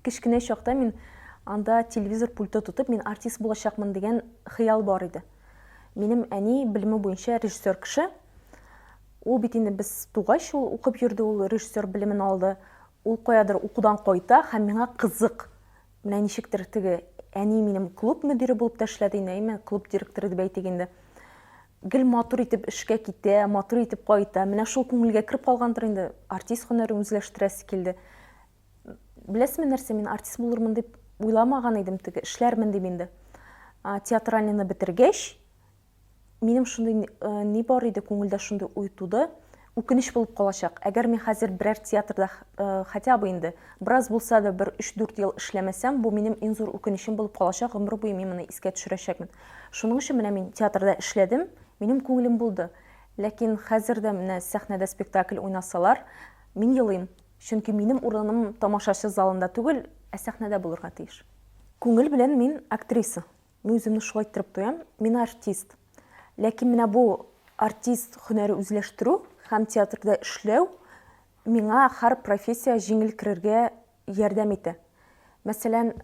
кичкене чакта мен анда телевизор пульты тутып, мен артист булачакмын деген хыял бар иде. Минем әни билими буенча режиссер кеше. Ул бит инде без тугач, ул укып йөрде, ул режиссер билимен алды. Ул каядыр укудан кайта һәм миңа кызык. Менә ничектер теге әни минем клуб мөдире булып та эшләде инде, клуб директоры дип әйтегәндә. Гел матур итеп эшкә китә, матур итеп кайта. Менә шул күңелгә кирип калгандыр инде. Артист һөнәрен үзләштерәсе килде. Беләсезме нәрсә, мин артист булырмын дип уйламаган идем, теге эшләрмен дип инде. Театральныйны бетергәч, минем шундый ни бар иде күңелдә, шундый уй туды. Үкенеч булып калачак. Әгәр мин хәзер берәр театрда хотя бы инде бераз булса да 1-3-4 ел эшләмәсәм, бу минем иң зур үкенечем булып калачак, гомер буе мин моны искә төшерәчәкмен. Шуның өчен менә мин театрда эшләдем, минем күңелем булды. Ләкин хәзер дә менә сәхнәдә спектакль уйнасалар, мин елыйм. Чөнки минем урыным тамашачы залында түгел, ә сәхнәдә булырга тиеш. Күңел белән мин актриса. Мин үземне шулай итеп тоям, мин артист. Ләкин менә бу артист һөнәре үзләштерү һәм театрда эшләү миңа һәр профессия җиңел кирергә ярдәм итә. Мәсәлән,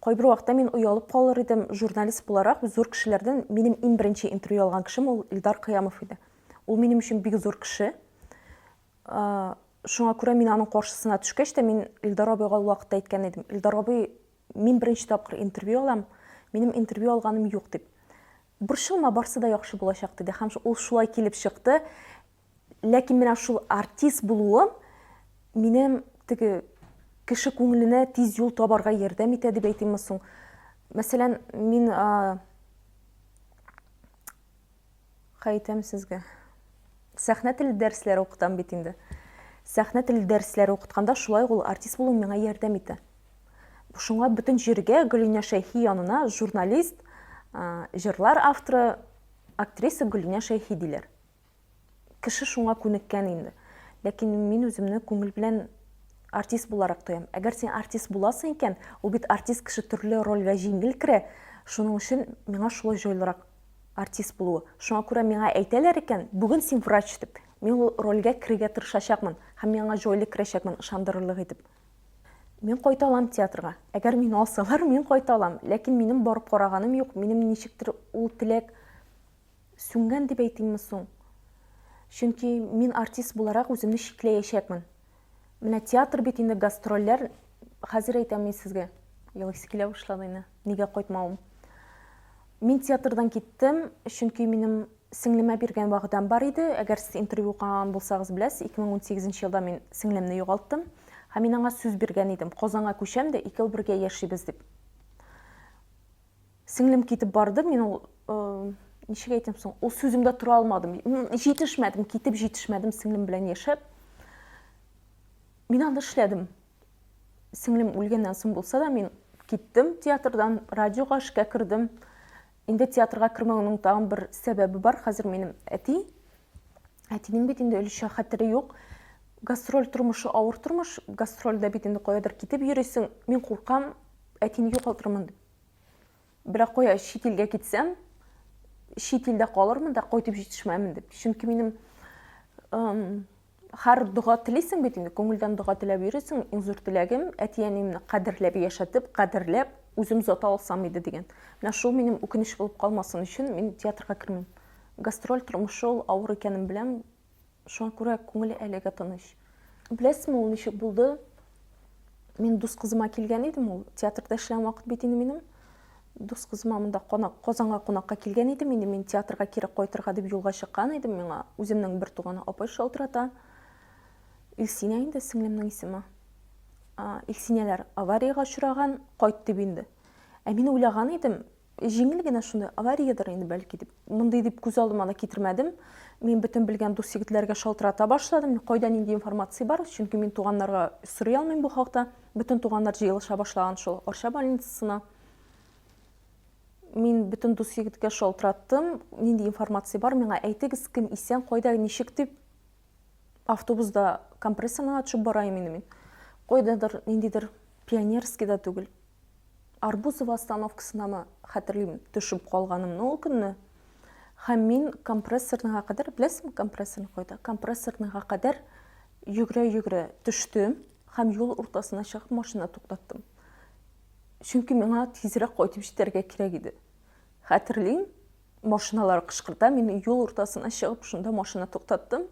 кайбер вакытта мин уялып калыр идем журналист буларак, зур кешеләрдән минем иң беренче интервью алган кешем ул Илдар Кыямов иде. Ул минем өчен бик зур кеше. Шуңа күрә мин аның каршысына төшкәч тә мин Илдар абыйга вакытта әйткән идем. Илдар абый, мин беренче тапкыр интервью алам, минем интервью алганым юк дип. Борчылма, барсы да яхшы булачак диде. Һәм ул шулай килеп чыкты. Ләкин менә шул артист булуым минем теге кеше күңеленә тиз юл табарга ярдәм итә дип әйтимме соң. Мәсәлән, мин кайтам сезгә. Сәхнә теле дәресләре укытам бит инде. Сәхнә теле дәресләре укытканда шулай ул артист булуым миңа ярдәм итә. Шуңа бөтен җиргә Гөлинә Шәйхи янына журналист, җырлар авторы, актриса Гөлинә Шәйхи диләр. Кеше шуңа күнеккән инде. Ләкин мин үземне күңел белән артист буларак тоям. Әгәр син артист буласың икән, ул бит артист кеше төрле рольгә җиңел керә. Шуның өчен миңа шулай җайлырак артист булуы. Шуңа күрә миңа әйтәләр икән, бүген син врач дип. Мин ул рольгә керергә тырышачакмын һәм миңа җайлы керәчәкмен, ышандырырлык итеп. Мин кайта алам театрга. Әгәр мин алсалар, мин кайта алам. Ләкин минем барып караганым юк. Минем ничектер ул теләк сүнгән дип әйтимме соң. Чөнки мин артист буларак үземне чикләячәкмен. Менә театр бит инде гастрольләр, хәзер әйтәм мин сезгә. Елыйсы килә башлады инде. Нигә кайтмавым? Мин театрдан киттем, чөнки минем сеңлемә биргән вакытым бар иде. Әгәр сез интервью укыган булсагыз беләсез, 2018 елда мин сеңлемне югалттым. Һәм мин аңа сүз биргән идем, Казанга күчәм дә, икәү бергә яшибез дип. Сеңлем китеп барды, мин ул ничек әйтәм соң, ул сүземдә тора алмадым. Җитешмәдем, китеп җитешмәдем сеңлем белән яшәп. Мин анда эшләдем. Сеңлем үлгәннән соң булса да, мин киттем театрдан, радиога эшкә кирдем. Инде театрга кирмәүнең тагын бер сәбәбе бар. Хәзер минем әтинең бит инде өлешә хәтере юк. Гастроль тормышы авыр тормыш. Гастрольдә бит инде каядыр китеп йөрисең. Мин куркам, әтине югалтырмын дип. Бирок кая чит илгә китсәм, чит илдә калырмын да кайтып җитешмәмен дип. Чөнки минем һәр дуга телисең бит инде, күңелдән дуга теләп йөрисең, иң зур теләгем әти-әниемне кадерләп яшәтеп, кадерләп үзем зата алсам иде дигән. Менә шул минем үкенеч булып калмасын өчен мин театрга кирмим. Гастроль тормышы ул авыр икәнен беләм. Шуңа күрә күңел әлегә тыныч. Беләсезме, ул ничек булды? Мин дус кызыма килгән идем, ул театрда эшләгән вакыт бит инде минем. Дус кызыма монда Казанга кунакка килгән идем, инде мин театрга кире кайтырга дип юлга чыккан идем. Миңа үземнең бер туганы апай шалтырата. Илсинә инде сеңлемнең исеме. Илсинәләр аварияга очраган, кайтты инде. Ә мин уйлаган идем, җиңел генә шундый авариядыр инде бәлки дип. Мондый дип күз алдыма да китермәдем. Мин бөтен белгән дус егетләргә шалтырата башладым. Кайда нинди информация бар? Чөнки мин туганнарга сорый алмыйм бу хакта. Бөтен туганнар җыелыша башлаган шул Арча больницасына. Мин бөтен дус егеткә шалтыраттым. Нинди информация бар? Миңа әйтегез, кем исән, кайда, ничек дип. Автобуста компрессорны ачып барайым инде мин. Кайдадыр, ниндидер Пионерскийда түгел. Арбузова остановкасына хәтерлим төшеп калганымны ул көнне. Һәм мин компрессорныга кадәр, беләсезме, компрессорны кайда? Компрессорныга кадәр йөгерә-йөгерә төштем һәм юл уртасына чыгып машина туктаттым. Чөнки миңа тизрәк кайтып җитәргә кирәк иде. Хәтерлим, машиналар кычкырта, мин юл уртасына чыгып, шунда машина туктаттым.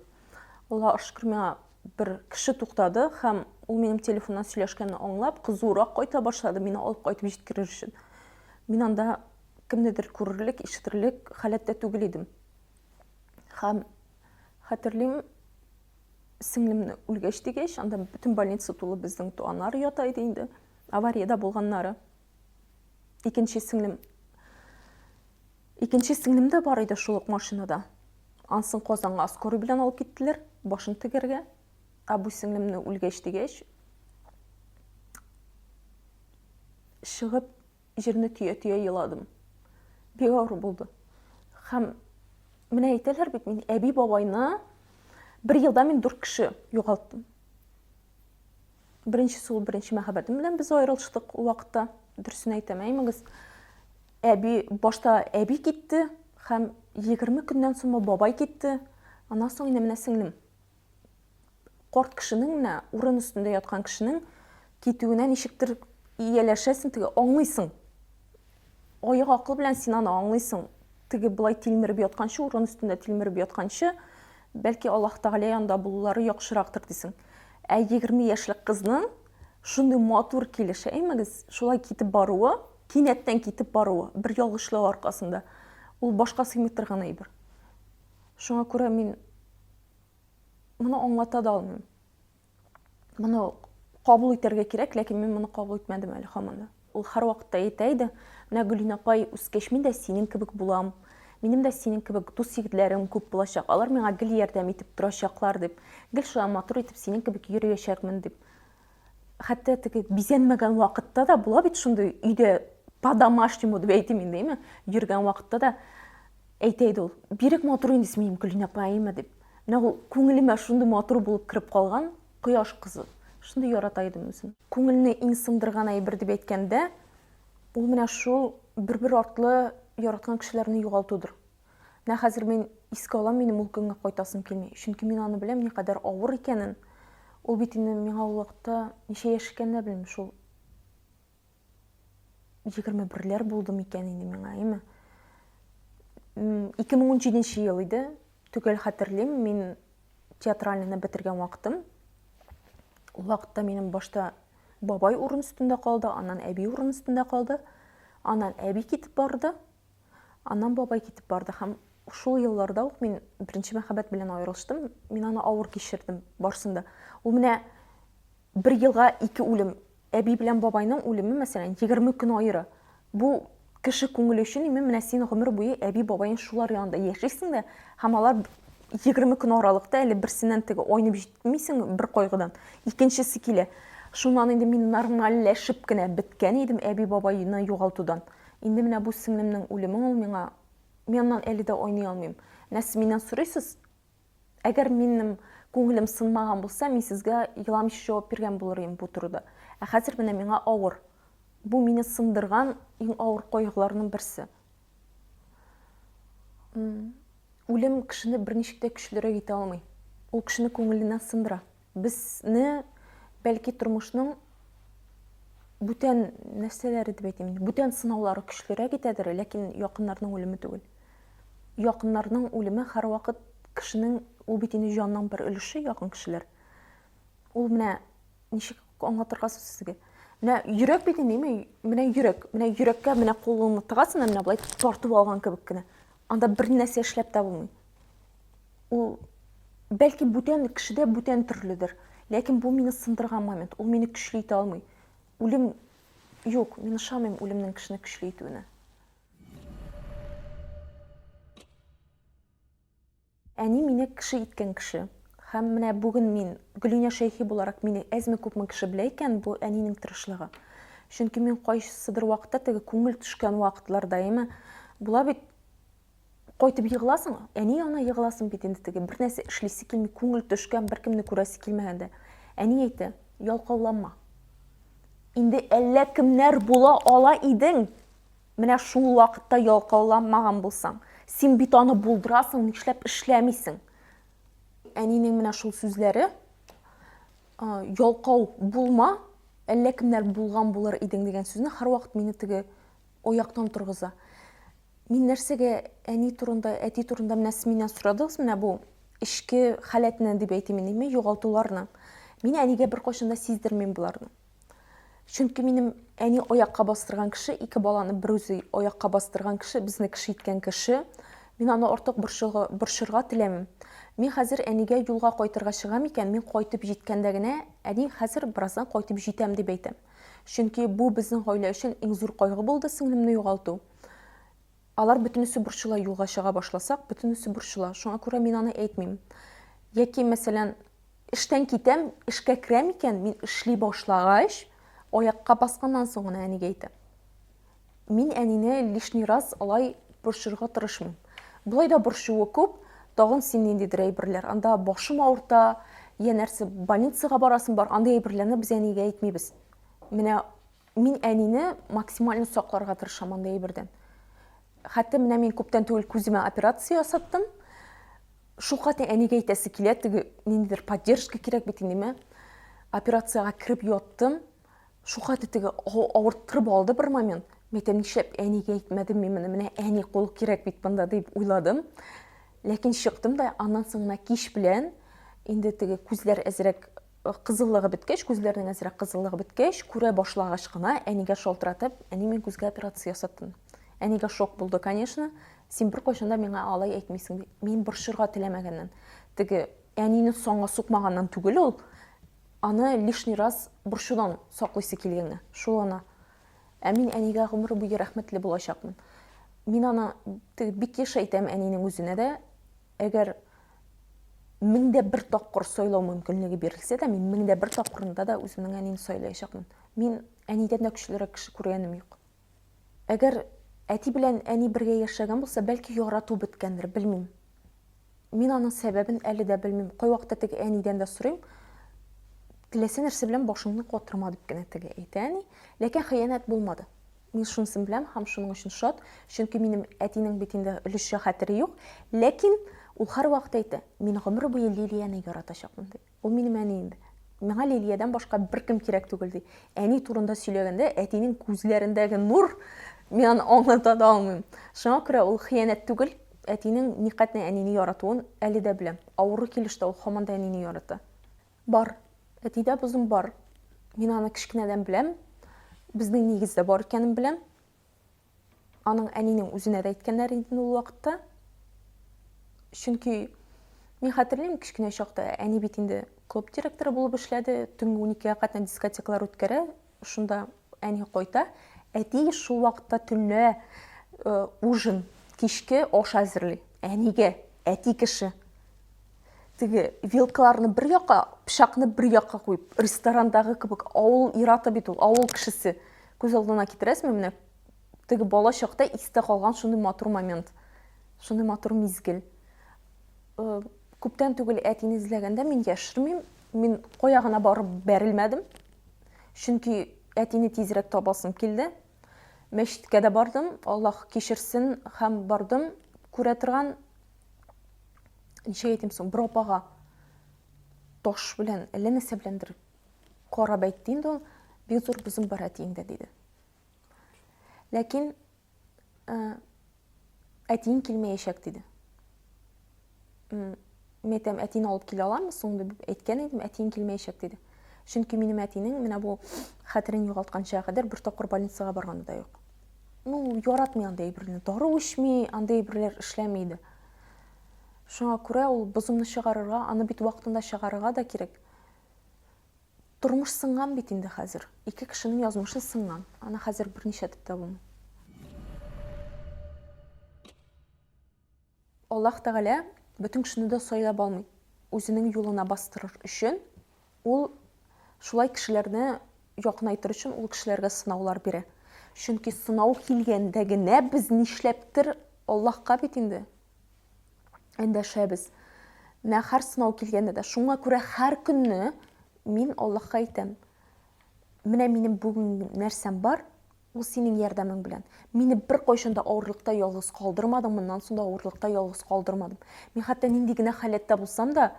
Аллаһка шөкер, миңа бер кеше туктады һәм ул минем телефоннан сөйләшкәнне аңлап, кызурак кайта башлады, мине алып кайтып җиткерер өчен. Мин анда кемнедер күрерлек, ишетерлек халәттә түгел идем. Һәм хәтерлим, сеңлемне үлгәч дигәч, анда бөтен больница тулы безнең туганнар ята иде инде, аварияда булганнары. Икенче сеңлем дә бар иде шул ук машинада. Ансын Казанга скорый белән алып киттеләр, башын тегәргә. Бу сеңлемне үлгәч дигәч, чыгып җирне төя-төя еладым. Бик авыр булды. Һәм менә әйтәләр бит, мин әби бабайны бер елда мин 4 кеше югалттым. Беренче мәхәббәтем белән без аерылыштык ул вакытта. Дөресен әйтәмәймегез. Башта әби китте, һәм 20 көннән соң бабай китте. Аннан соң инде менә сеңлем. Карт кешенең, менә урын өстендә яткан кешенең китүенә ничектер ияләшәсең, теге аңлыйсың. Аяк акыл белән син аны аңлыйсың. Теге булай тилмереп ятканчы, урын өстендә тилмереп ятканчы, бәлки Аллаһ Тәгалә янда булулары яхшырактыр дисең. 20 яшьлек кызның шундый матур килеше, әймәгез, шулай китеп баруы, кинәттән китеп баруы, бер ялгышлык аркасында, ул башка сыймый торган әйбер. Шуңа күрә мин моны аңлата да алмыйм. Моны кабул итәргә кирәк, ләкин мин моны кабул итмәдем әле һаман. Ул һәр вакытта әйтә иде, менә Гөлин апай, үскәч мин дә синең кебек булам. Минем дә синең кебек дус егетләрем күп булачак. Алар миңа гел ярдәм итеп торачаклар дип, гел шулай матур итеп синең кебек йөрәчәкмен дип. Хәтта теге бизәнмәгән вакытта да була бит шундый өйдә по-домашнему дип әйтим инде, әйме? Йөргән вакытта да әйтә иде ул. Бирек матур инде минем Гөлин апайыма дип. Менә ул күңелемә шундый матур булып кирип калган кояш кызы. Шундый ярата идем үзен. Күңелне иң сындырган әйбер дип әйткәндә, ул менә шул бер-бер артлы яраткан кешеләрне югалтудыр. Менә хәзер мин искә алам, минем ул көнгә кайтасым килми. Чөнки мин аны беләм, никадәр авыр икәнен. Ул бит инде миңа ул вакытта ничә яшь икәнне белмим, шул 21ләр булды микән инде миңа, әйме? 2017 ел иде, түгел хәтерлим, мин театральныйны бетергән вакытым. Ул вакытта минем башта бабай урын өстендә калды, аннан әби урын өстендә калды, аннан әби китеп барды, аннан бабай китеп барды. Һәм шул елларда ук мин беренче мәхәббәт белән аерылыштым, мин аны авыр кичердем барсында. Ул менә 1 елга 2 үлем, әби белән бабайның үлеме, мәсәлән, 20 көн айыры. Бу кеше күңеле өчен менә син гомер буе әби бабайың шулар янында яшисең дә, һәм алар 20 көн аралыкта әле берсеннән теге ойнып җитмисең бер кайгыдан. Икенчесе килә. Шуннан инде мин нормальләшеп кенә биткән идем әби бабайны югалтудан. Инде менә бу сеңлемнең үлеме ул миңа, меннән әле дә ойный алмыйм. Нәрсә миннән сорыйсыз? Әгәр минем күңелем сынмаган булса, мин сезгә еламыйча җавап биргән булыр идем бу турыда. Хәзер менә миңа авыр. Бу мине сындырган иң авыр кайгыларның берсе. Үлем кешене берничек тә көчлерәк итә алмый. Ул кешене күңеленнән сындыра. Безне бәлки тормышның бүтән нәрсәләре дип әйтим, бүтән сынаулары көчлерәк итәдер, ләкин якыннарның үлеме түгел. Якыннарның үлеме һәр вакыт кешенең, ул бит инде җанның бер өлеше, якын кешеләр. Ул менә ничек аңлатырга сезгә? Менә йөрәк бит инде, менә йөрәккә менә кулыңны тыгасың, менә булай тартып алган кебек кенә. Анда бер нәрсә эшләп тә булмый. Ул бәлки бүтән кешедә бүтән төрледер, ләкин бу мине сындырган момент, ул мине көчле итә алмый. Үлем юк, мин ышанмыйм үлемнең кешене көчле итүенә. Әни мине кеше иткән кеше. Һәм менә бүген мин Гөлинә Шәйхи буларак мине әзме күпме кеше белә икән, бу әнинең тырышлыгы. Чөнки мин кайсыдыр вакытта теге күңел төшкән вакытларда, әйме, була бит кайтып егыласың, әни ана егыласың бит инде теге бер нәрсә эшлисе килми, күңел төшкән, беркемне күрәсе килмәгәндә. Әни әйтә, ялкауланма. Инде әллә кемнәр була ала идең. Менә шул вакытта ялкауланмаган булсаң, син бит аны булдырасың, нишләп эшләмисең? Әнинең менә шул сүзләре, ялкау булма, әллә кемнәр булган булыр идең дигән сүзне һәр вакыт мине теге аяктан торгыза. Мин нәрсәгә әни турында, әти турында менә сез миннән сорадыгыз, менә бу эчке халәтне дип әйтим инде, югалтуларны. Мин әнигә бер кайчан да сиздермим буларны. Чөнки минем әни аякка бастырган кеше, ике баланы бер үзе аякка бастырган кеше, безне кеше иткән кеше. Мин аны артык борчырга теләмим. Мин хәзер әнигә юлга кайтырга чыгам икән, мин кайтып җиткәндә генә, әни хәзер бераздан кайтып җитәм дип әйтәм. Чөнки бу безнең гаилә өчен иң зур кайгы булды сеңлемне югалту. Алар бөтенесе борчыла, юлга чыга башласак, бөтенесе борчыла. Шуңа күрә мин аны әйтмим. Яки, мәсәлән, эштән китәм, эшкә керәм икән, мин эшли башлагач, аякка басканнан соң гына әнигә әйтәм. Мин әнине лишний раз алай борчырга тырышмыйм. Булай да борчуы күп, тагын син ниндидер әйберләр. Анда башым авырта, я нәрсә больницага барасым бар, андай әйберләрне без әнигә әйтмибез. Менә мин әнине максимально сакларга тырышам андай әйбердән. Хәтта менә мин күптән түгел күземә операция ясаттым. Шул хәтта әнигә әйтәсе килә, теге ниндидер поддержка кирәк бит инде. Операциягә кирип яттым. Шул хәтта теге авырттырып алды бер момент. Мәйтәм, нишләп әнигә әйтмәдем мин моны, менә әни кул кирәк бит бында дип уйладым. Ләкин чыктым да, аннан соң гына кич белән инде теге күзләр әзрәк кызыллыгы беткәч, күзләрнең әзрәк кызыллыгы беткәч, күрә башлагач кына әнигә шалтыратып, әни мен күзгә операция ясаттым. Әнигә шок булды, конечно. Син бер кайчан да миңа алай әйтмисең ди. Мин борчырга теләмәгәннән. Теге әнине соңга сукмаганнан түгел ул, аны лишний раз борчудан саклыйсы килгәнгә. Шул ана. Мин әнигә гомер буе рәхмәтле булачакмын. Мин аны бик еш әйтәм әнинең үзенә дә, әгәр меңдә бер тапкыр сайлау мөмкинлеге бирелсә дә, мин меңдә бер тапкырында да үземнең әнине сайлаячакмын. Мин әнидән дә көчлерәк кеше күргәнем юк. Әгәр әти белән әни бергә яшәгән булса, бәлки ярату беткәндер, белмим. Мин аның сәбәбен әле дә белмим. Кай вакытта теге әнидән дә сорыйм. Теләсә нәрсә белән башыңны катырма дип кенә теге әйтә әни, ләкин хыянат булмады. Мин шунысын беләм һәм шуның өчен шат, чөнки минем әтинең бит инде өлешчә хәтере юк, ләкин ул һәр вакыт әйтә, мин гомер буе Лилияны яратачакмын ди. Ул минем әни инде. Миңа Лилиядән башка беркем кирәк түгел ди. Әни турында сөйләгәндә, әтинең күзләрендәге нур мин аңлата да алмыйм. Шуңа күрә ул хыянат түгел, әтинең никъәтне әнине яратуын әле дә беләм. Авыру килештә ул һаман да әнине ярата. Бар. Әтидә бозым бар. Мин аны кичкенәдән беләм. Безнең нигездә бар икәнен беләм. Аның әнинең үзенә дә әйткәннәр инде ул вакытта. Чөнки мин хәтерлим, кичкенә чакта әни бит инде клуб директоры булып эшләде. Төнге 12-гә кадәр дискотекалар үткәрә. Шунда әни кайта. Әти шул вакытта төнлә ужин, кичке аш әзерли. Әнигә, әти кеше. Теге вилкаларны бер якка, пычакны бер якка куеп, ресторандагы кебек авыл ираты бит ул, авыл кешесе. Күз алдына китерәсезме, менә теге бала чакта истә калган шундый матур момент, шундый матур мизгел. Күптән түгел әтине эзләгәндә мин яшермим, мин кая гына барып бәрелмәдем. Чөнки әтине тизрәк табасым килде. Мәчеткә дә бардым, Аллаһ кичерсен, һәм бардым, күрә торган ничә әйтим соң, бер апага таш белән, әллә нәрсә беләндер карап әйтте инде ул, бик зур бозым бар әтиеңдә диде. Ләкин әтиң килмәячәк диде. Мәйтәм, әтине алып килә аламмы соң дип әйткән идем, әтиң килмәячәк диде. Чөнки минем әтинең менә бу хәтерен югалтканча кадәр бер тапкыр больницага барганы да юк. Яратмый андай әйберләрне, дары эчми, андай әйберләр эшләми иде. Шуңа күрә ул бозымны чыгарырга, аны бит вакытында чыгарырга да кирәк. Тормыш сынган бит инде хәзер. Ике кешенең язмышы сынган. Аны хәзер берничә дип тә булмый. Аллаһ Тәгалә бөтен кешене дә сайлап алмый. Үзенең юлына бастырыр өчен ул шулай кешеләрне якынайтыр өчен ул кешеләргә сынаулар бирә. Чөнки сынау килгәндә генә без нишләптер Аллаһка бит инде эндәшәбез. Менә һәр сынау килгәндә дә, шуңа күрә һәр көнне мин Аллаһка әйтәм. Менә минем бүген нәрсәм бар, ул синең ярдәмең белән. Мине бер кайчан да авырлыкта ялгыз калдырмадың, моннан соң да авырлыкта ялгыз калдырмадым. Мин хәтта нинди генә халәттә булсам да,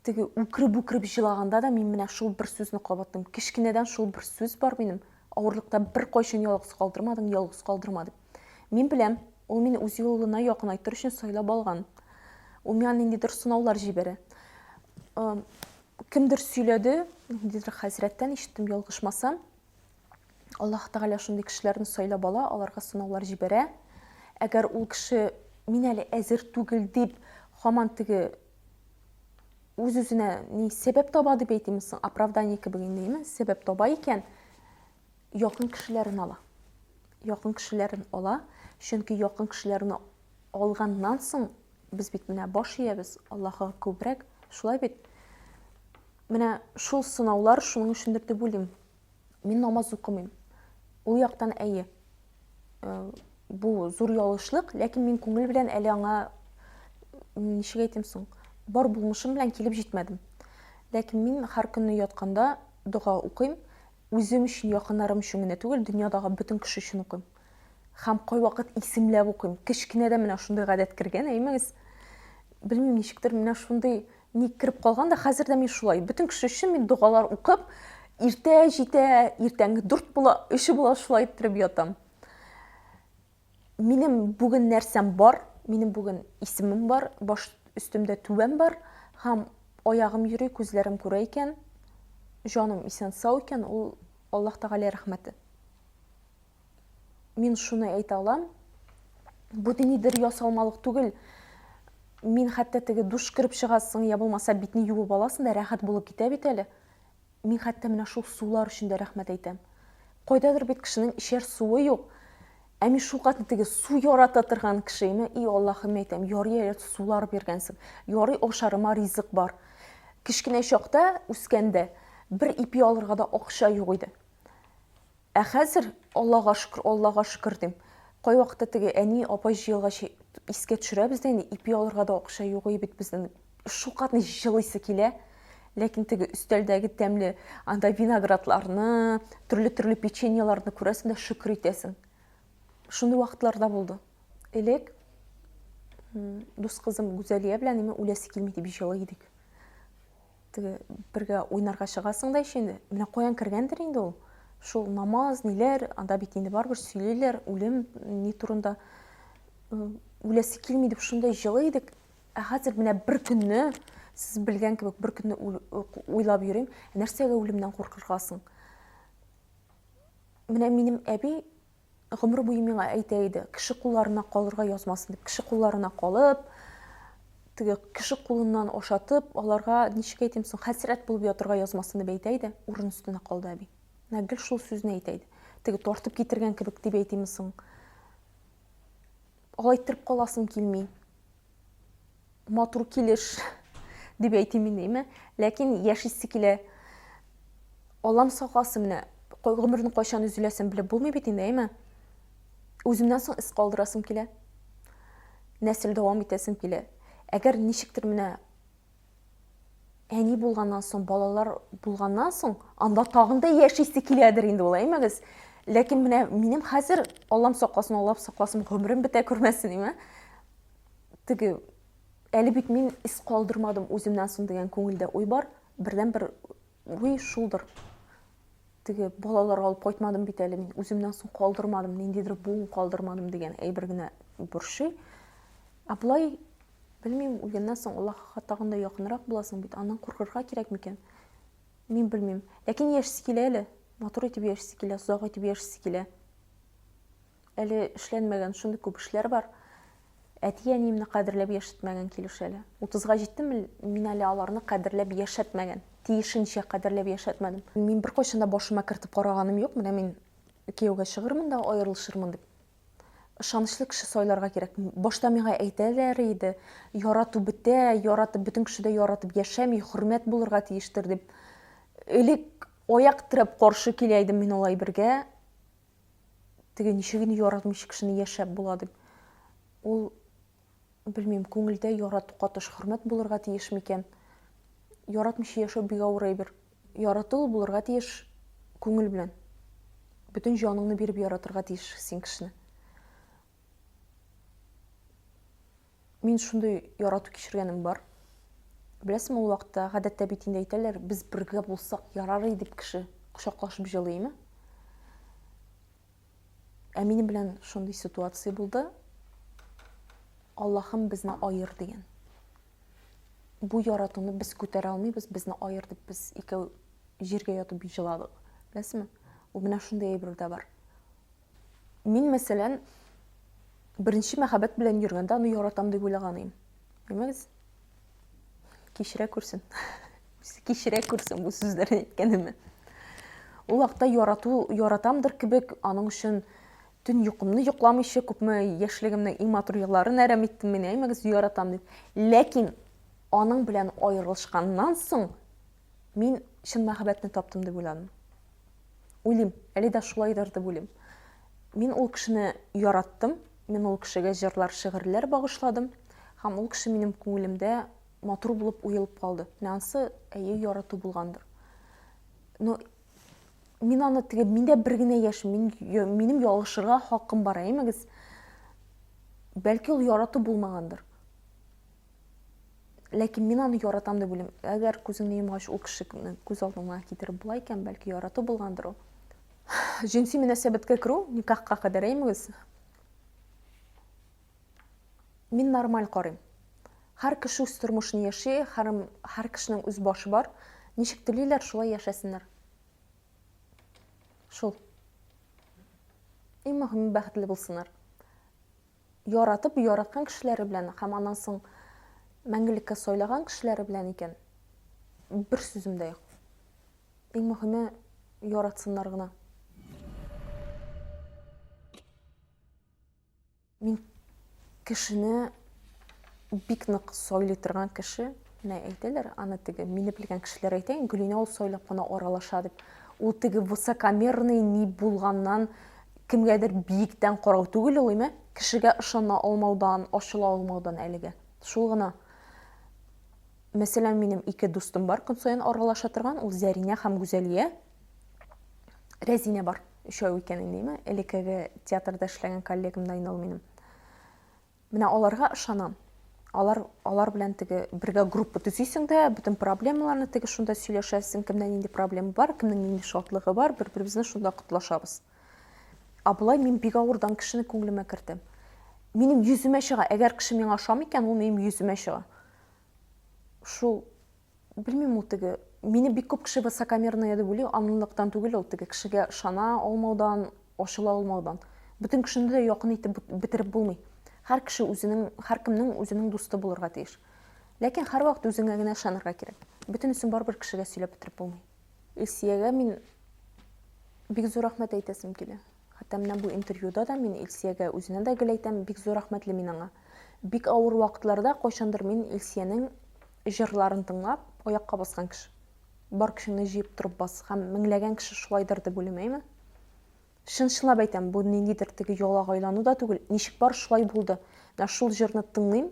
тиги үкіріп жылағанда да мен менә шул бір сөзні қабаттым. Кішкенеден шул бір сөз бар менің. Ауырлықта бір қойшын ялғыз қалдырмадым. Мен білем, ол мені өз жолына яқын айтыр үшін сайлап алған. Ол мен ниндидер сынаулар жибере. Кімдір сөйледі, ниндидер хазіреттен ишеттім ялғышмасам. Аллах Тағала шундай кішілерін сайлап ала, аларға сынаулар жибере. Әгер ол кіші мен әлі әзір түгіл деп, хаман тігі өз-өзіне не себеп табады бейтімізсің, оправдание кібігін деймін, себеп таба екен, яқын кішілерін ала. Яқын кішілерін ала, шөнкі яқын кішілерін алғаннан соң, біз бет міне баш иебіз, Аллахға көбірек, шулай бет. Міне шул сынаулар шуның үшіндір деп ойлаймын. Мен намаз оқымайым. Ол яқтан әйе. Бұл зор ялышлық, ләкин мен көңіл білен әлі аңа нешеге айтымсың, бар болмышым білен келіп жетмәдім. Ләкин мен һәр күнні ятқанда дұға оқимын, өзім үшін, яқынарым үшін генә түгел, дүниядағы бүтін кіші үшін оқимын. Һәм қой вақыт исемләп оқимын. Кішкенеде менә шундай ғадәт кірген, әймәгіз. Білмеймін, нешіктір менә шундай не кіріп қалған да, хәзір дә мен шулай. Бүтін кіші үшін мен дұғалар оқып, иртә жите, иртәнгі 4 була, 3 була шулай иттереп ятам. Минем бүген нәрсәм бар, минем бүген исемем бар, баш үстемдә түбәм бар, һәм аягым йөри, күзләрем күрә икән, җаным исән сау икән, ул Аллаһ Тәгалә рәхмәте. Мин шуны әйтә алам. Бу нидер ясалмалык түгел. Мин хәтта теге душ кіріп чыгасың, я булмаса битне юып аласың да рәхәт булып китә бит әле. Мин хәтта менә шул сулар өчен дә рәхмәт әйтәм. Кайдадыр бит кешенең ишәр суы юк. Әми шул катны теге су ярата торган кешеме, и Аллаһым әйтәм, ярый сулар биргәнсең. Ярый ашарыма ризык бар. Кичкенә чакта үскәндә бер ипи алырга да акча юк иде. Ә хәзер Аллаһга шөкер дим. Кай вакытта теге әни апа җыелга искә төшерәбез дә, ипи алырга да акча юк бит безнең. Шул катны җылыйсы килә. Ләкин теге өстәлдәге тәмле анда виноградларны, төрле печеньеларны күрәсең дә шөкер итәсең. Шундай вакытларда булды. Элек дус кызым Гүзәлия белән име үләсе килми дип җылый идек. Теге бергә уйнарга чыгасың да инде. Менә каян кергәндер инде ул. Шул намаз, ниләр, анда бит инде барбыр сөйлиләр, үлем ни турында үләсе килми дип шундай җылый идек. Ә хәзер менә бер көнне сіз білген кебек бір күнні ойлап йөрим, нәрсәгә үлемнән куркыргасың. Менә минем әби гомер буе миңа әйтә иде, кеше кулларына калырга язмасын дип, кеше кулларына калып, теге кеше кулыннан ашатып, аларга ничек әйтим соң, хәсрәт булып ятырга язмасын дип әйтә иде, урын өстенә калды әби. Менә гел шул сүзне әйтә иде. Теге тартып китергән кебек дип әйтим соң. Алайтырып каласың килми. Матур килеш дип әйтим инде, ләкин яшисе килә. Аллам сакласын менә, гомерне кайчан үзеләсен белеп булмый бит инде, Үземнән соң ис калдырасым килә. Нәсел дәвам итәсем килә. Әгәр ничектер менә әни булганнан соң, балалар булганнан соң, анда тагын да яшисе киләдер инде ул, әймәгез. Ләкин менә минем хәзер Аллам сакласын, гомерем бетә күрмәсен, Теге әле бит мин ис калдырмадым үземнән соң дигән күңелдә уй бар. Бердән бер уй шулдыр. Теге балалар алып кайтмадым бит әле мин. Үземнән соң калдырмадым, ниндидер буын калдырмадым дигән әйбер генә борчый. Аблай белмим, үлгәннән соң Аллаһка тагында якынрак буласың бит. Аннан куркырга кирәк микән? Мин белмим. Ләкин яшисе килә әле. Матур итеп яшисе килә, озак итеп яшисе килә. Әле эшләнмәгән шундый күп эшләр бар. Әти-әниемне кадерләп яшәтмәгән килеш әле. 30-га җиттем, мин әле аларны кадерләп яшәтмәгән. Тиешенчә кадерләп яшәтмәдем. Мин бер кайчан да башыма кертеп караганым юк. Менә мин кияүгә чыгырмын да аерылышырмын дип. Ышанычлы кеше сайларга кирәк. Башта миңа әйтәләр иде, ярату бетә, яратып бөтен кеше дә яратып яшәми, хөрмәт булырга тиештер дип. Элек аяк терәп каршы килә идем мин алай бергә. Теге ничегене яратмыйча кешене яшәп була дип. Ул белмим, күңелдә ярату катыш хөрмәт булырга тиеш микән? Яратмыйча яшәү бик авыр әйбер. Ярату булырга тиеш күңел белән. Бүтән җаныңны биреп яратырга тиеш син кешене. Мин шундый ярату кичергәнем бар. Білесің, ол уақытта ғадатта бетінде айталар, біз бірге болсақ ярар деп кіші құшақлашып жылаймы. Әмені білән шондай ситуация болды. Аллахым бізні айыр деген. Бұл яратуны біз көтере алмайбыз, бізні айыр деп біз екеу жерге ятып жыладық. Білесің ме? Ол мына шондай әйбірде бар. Мен мәселен бірінші мәхаббат білән жүргенде аны яратам деп ойлағаным. Демеңіз? Кешіре көрсін. Кешіре көрсін бұл сөздерін еткенімі. Ол вақытта яратамдыр кебек, аның үшін түн йоқымны йоқламыйшы, күпме яшьлегемнең иң матур елларын әрәм иттем мен, әймәгез яратам дип. Ләкин аның белән аерылышканнан соң мин чын мәхәббәтне таптым дип уйладым. Уйлыйм, әле дә шулайдыр дип уйлыйм. Мин ул кешене яраттым, мин ул кешегә җырлар, шигырьләр багышладым, һәм ул кеше минем күңелемдә матур булып уелып калды. Нәнсе әйе ярату булгандыр. Но мин аны теге миндә бер генә яшь, минем ялгышырга хакым бар, әймәгез. Бәлки ул ярату булмагандыр. Ләкин мин аны яратам дип уйлыйм. Әгәр күзеңне йомгач ул кешене күз алдыңа китереп була икән, бәлки ярату булгандыр ул. Җинси мөнәсәбәткә керү, никахка кадәр, әймәгез. Мин нормаль карыйм. Һәр кеше үз тормышын яши, һәр кешенең үз башы бар. Ничек телиләр, шулай яшәсеннәр. Шул. Иң мөһиме бәхетле булсыннар. Яратып, яраткан кешеләре белән һәм аннан соң мәңгелеккә сайлаган кешеләре белән икән. Бер сүзем дә юк. Иң мөһиме яратсыннар гына. Мин кешене бик нык сайлый торган кеше, менә әйтәләр, аны теге мине белгән кешеләр әйтә, Гөлинә ул сайлап кына аралаша дип. Ул теге высокомерный ни булганнан кемгәдер биектән карау түгел ул, әйме? Кешегә ышана алмаудан, ачыла алмаудан әлегә. Шул гына. Мәсәлән, минем ике дустым бар, көн саен аралаша торган, ул Зәринә һәм Гүзәлия. Рәзинә бар, өчәү икән инде, элекеге театрда эшләгән коллегам да инде ул минем. Менә аларга ышанам. Алар белән теге бергә группа төзисең дә, бүтән проблемаларны теге шунда сөйләшәсең, кемнән инде проблема бар, кемнең инде шатлыгы бар, бер-беребезне шунда котлашабыз. Абылай мин бик авырдан кешене күңелемә кертем. Минем йөземә чыга, әгәр кеше миңа ошамый икән, ул минем йөземә чыга. Шул, белмим, ул теге мине бик күп кеше высокомерный дип уйлый, анлыктан түгел, ул теге кешегә ышана алмаудан, ачыла алмаудан. Бүтән кешене дә якын итеп битереп булмый. Һәр кеше һәр кемнең үзенең дусты булырга тиеш. Ләкин һәр вакыт үзеңә генә ышанырга кирәк. Бөтенесен барбер кешегә сөйләп битереп булмый. Илсиягә мин бик зур рәхмәт әйтәсем килә. Хәтта менә бу интервьюда да мин Илсиягә үзенә дә гел әйтәм, бик зур рәхмәтле мин аңа. Бик авыр вакытларда кайчандыр мин Илсиянең җырларын тыңлап, аякка баскан кеше. Бар кешене җыеп торып бас, һәм меңләгән кеше шулайдыр дип уйлыйм. Чынлап әйтәм, бу ниндидер теге ялга айлану да түгел. Ничек бар шулай булды. Менә шул җырны тыңлыйм,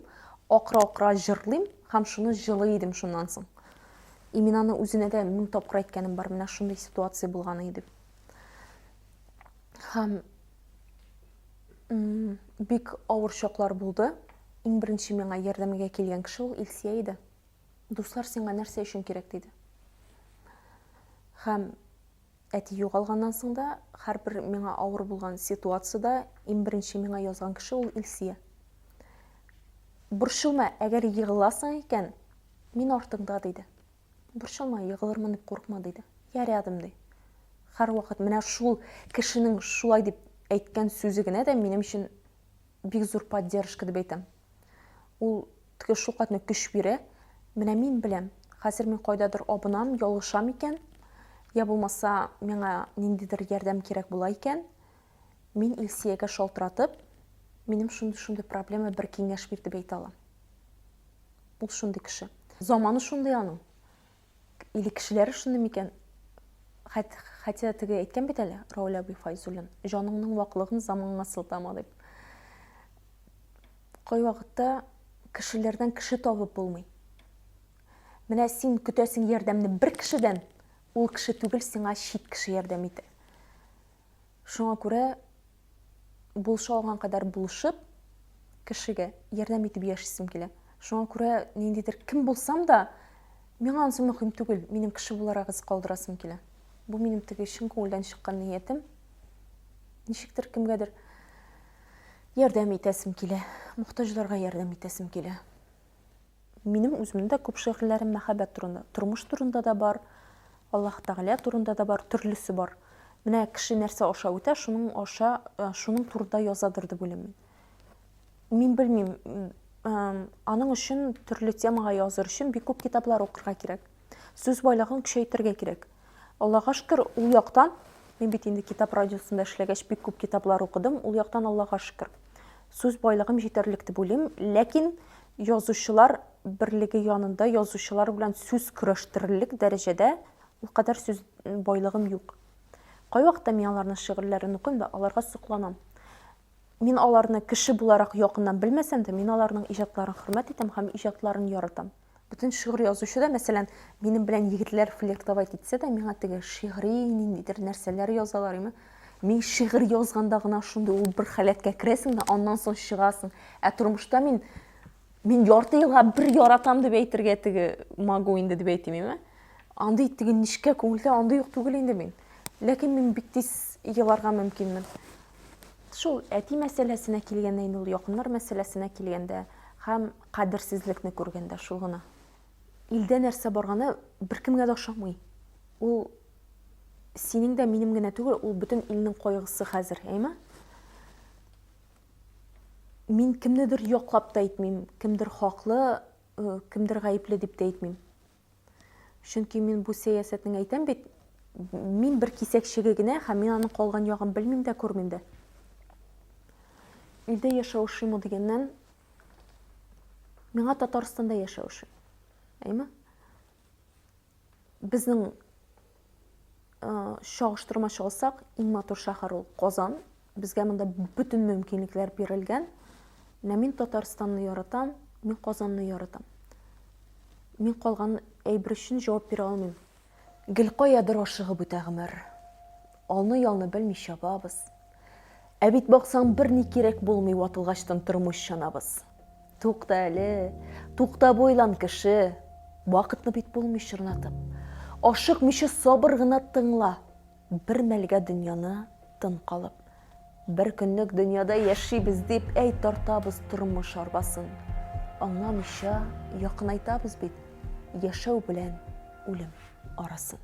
акыра-акыра җырлыйм, һәм шуны җылый идем шуннан соң. Мин аны үзенә дә мең тапкыр әйткәнем бар, менә шундый ситуация булган иде. Һәм бик авыр чаклар булды. Иң беренче миңа ярдәмгә килгән кеше ул Илсия иде. Дуслар, сиңа нәрсә өчен кирәк диде. Һәм әти югалганнан соң да, һәрбер миңа авыр булган ситуациядә иң беренче миңа язган кеше ул Илсия. Борчылма, әгәр егыласың икән, мин артыңда диде. Борчылма, егылырмын дип курыкма диде. Ярядым ди. Һәр вакыт менә шул кешенең шулай дип әйткән сүзе генә дә минем өчен бик зур поддержка дип әйтәм. Ул теге шул кадәр көч бирә. Менә мин беләм, хәзер мин кайдадыр абынам, ялгышам икән, я булмаса миңа ниндидер ярдәм кирәк була икән, мин Илсиягә шалтыратып, минем шундый проблема бер киңәш бир дип әйтә алам. Ул шундый кеше. Заманы шундый аның. Или кешеләре шундый микән? Хәтта теге әйткән бит әле, Рауил Абый Файзуллин, җаныңның ваклыгын заманга сылтама дип. Кай вакытта кешеләрдән кеше табып булмый. Менә син көтәсең ярдәмне бер кешедән, ул кеше түгел, сиңа чит кеше ярдәм итә. Шуңа күрә булыша алган кадәр булышып, кешегә ярдәм итеп яшисем килә. Шуңа күрә ниндидер кем булсам да, миңа ансы мөһим түгел, минем кеше буларак из калдырасым килә. Бу минем теге чын күңелдән чыккан ниятем. Ничектер кемгәдер ярдәм итәсем килә, мохтаҗларга ярдәм итәсем килә. Минем үземнең дә күп шигырьләрем мәхәббәт турында, тормыш турында да бар, Аллаһ Тәгалә турында да бар, төрлесе бар. Менә кеше нәрсә аша үтә, шуның турында язадыр дип уйлыйм. Мин белмим, аның өчен төрле темага языр өчен бик күп китаплар укырга кирәк. Сүз байлыгын көчәйтергә кирәк. Аллаһка шөкер, ул яктан мин бит инде китап радиосында эшләгәч бик күп китаплар укыдым. Ул яктан Аллаһка шөкер. Сүз байлыгым җитәрлек дип уйлыйм, ләкин язучылар берлеге янында язучылар белән сүз көрәштерерлек дәрәҗәдә ул кадәр сүз байлыгым юк. Кай вакытта мин аларның шигырьләрен укыйм да аларга сокланам. Мин аларны кеше буларак якыннан белмәсәм дә, мин аларның иҗатларын хөрмәт итәм һәм иҗатларын яратам. Бүтән шигырь язучы да, мәсәлән, минем белән егетләр флиртовать итсә дә, миңа теге шигъри ниндидер нәрсәләр язалар име. Мин шигырь язганда гына шундый ул бер халәткә керәсең дә, аннан соң чыгасың. Ә тормышта мин ярты елга бер яратам дип әйтергә теге могу инде дип әйтим име. Андый теге нишкә күңелдә андый юк түгел инде мин. Ләкин мин бик тиз еларга мөмкинмен. Шул әти мәсьәләсенә килгәндә, инде ул якыннар мәсьәләсенә килгәндә һәм кадерсезлекне күргәндә шул гына. Илдә нәрсә барганы беркемгә дә ошамый. Ул синең дә минем генә түгел, ул бөтен илнең кайгысы хәзер, әйме? Мин кемнедер яклап та әйтмим, кемдер хаклы, кемдер гаепле дип тә әйтмим. Чөнки мин бу сәясәтне әйтәм бит, мин бер кисәкчеге генә һәм мин аның калган ягын белмим дә, күрмим дә. Илдә яшәүшеме дигәннән, миңа Татарстанда яшәүше. Әйме? Безнең чагыштырма чыгылсак, иң матур шәһәр ул Казан. Безгә монда бөтен мөмкинлекләр бирелгән. Мин Татарстанны яратам, мин Казанны яратам. Мин калган әйбер өчен җавап бирә алмыйм. Гел каядыр ашыгып үтә гомер. Алны-ялны белмичә бабыз. Ә бит баксаң берни кирәк булмый ватылгачтан тормыш чанабыз. Тукта әле, тукта буйлан кеше, вакытны бит булмый чорнатып. Ашыкмыйча сабыр гына тыңла, бер мәлгә дөньяны тын калып. Бер көнлек дөньяда яшибез дип әйт тартабыз тормыш арбасын. Аңламыйча якынайтабыз бит яшәү белән үлем арасын.